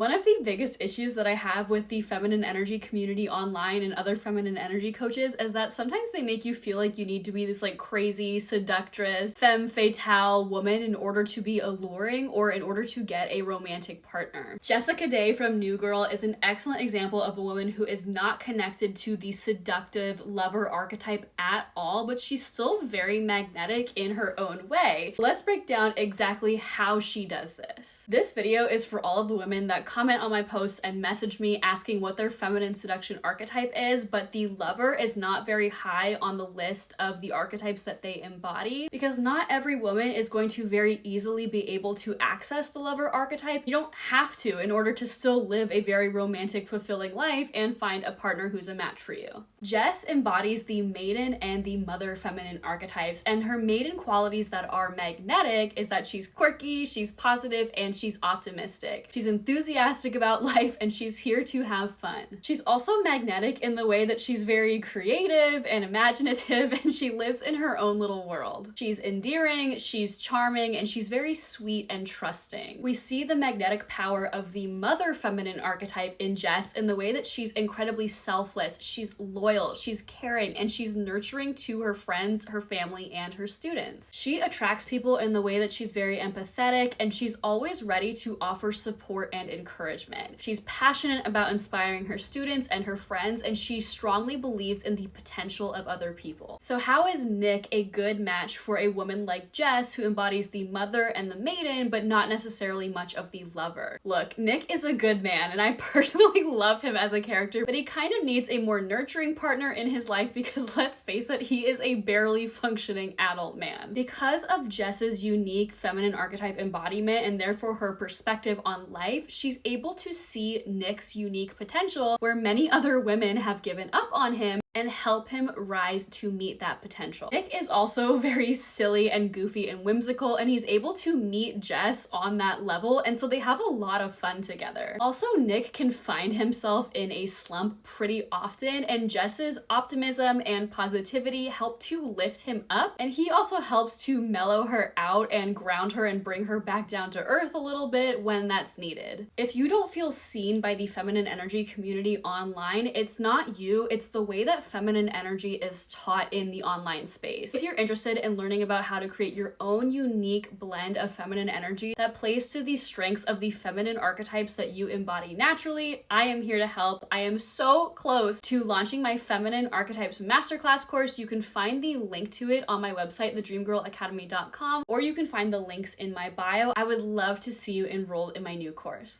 One of the biggest issues that I have with the feminine energy community online and other feminine energy coaches is that sometimes they make you feel like you need to be this like crazy, seductress, femme fatale woman in order to be alluring or in order to get a romantic partner. Jessica Day from New Girl is an excellent example of a woman who is not connected to the seductive lover archetype at all, but she's still very magnetic in her own way. Let's break down exactly how she does this. This video is for all of the women that comment on my posts and message me asking what their feminine seduction archetype is, but the lover is not very high on the list of the archetypes that they embody, because not every woman is going to very easily be able to access the lover archetype. You don't have to in order to still live a very romantic, fulfilling life and find a partner who's a match for you. Jess embodies the maiden and the mother feminine archetypes, and her maiden qualities that are magnetic is that she's quirky, she's positive, and she's optimistic. She's enthusiastic about life, and she's here to have fun. She's also magnetic in the way that she's very creative and imaginative, and she lives in her own little world. She's endearing, she's charming, and she's very sweet and trusting. We see the magnetic power of the mother feminine archetype in Jess in the way that she's incredibly selfless, she's loyal, she's caring, and she's nurturing to her friends, her family, and her students. She attracts people in the way that she's very empathetic, and she's always ready to offer support and encouragement. She's passionate about inspiring her students and her friends, and she strongly believes in the potential of other people. So how is Nick a good match for a woman like Jess, who embodies the mother and the maiden, but not necessarily much of the lover? Look, Nick is a good man, and I personally love him as a character, but he kind of needs a more nurturing partner in his life because, let's face it, he is a barely functioning adult man. Because of Jess's unique feminine archetype embodiment and therefore her perspective on life, she's able to see Nick's unique potential where many other women have given up on him and help him rise to meet that potential. Nick is also very silly and goofy and whimsical, and he's able to meet Jess on that level, and so they have a lot of fun together. Also, Nick can find himself in a slump pretty often, and Jess's optimism and positivity help to lift him up, and he also helps to mellow her out and ground her and bring her back down to earth a little bit when that's needed. If you don't feel seen by the feminine energy community online, it's not you, it's the way that feminine energy is taught in the online space. If you're interested in learning about how to create your own unique blend of feminine energy that plays to the strengths of the feminine archetypes that you embody naturally, I am here to help. I am so close to launching my Feminine Archetypes Masterclass course. You can find the link to it on my website, thedreamgirlacademy.com, or you can find the links in my bio. I would love to see you enrolled in my new course.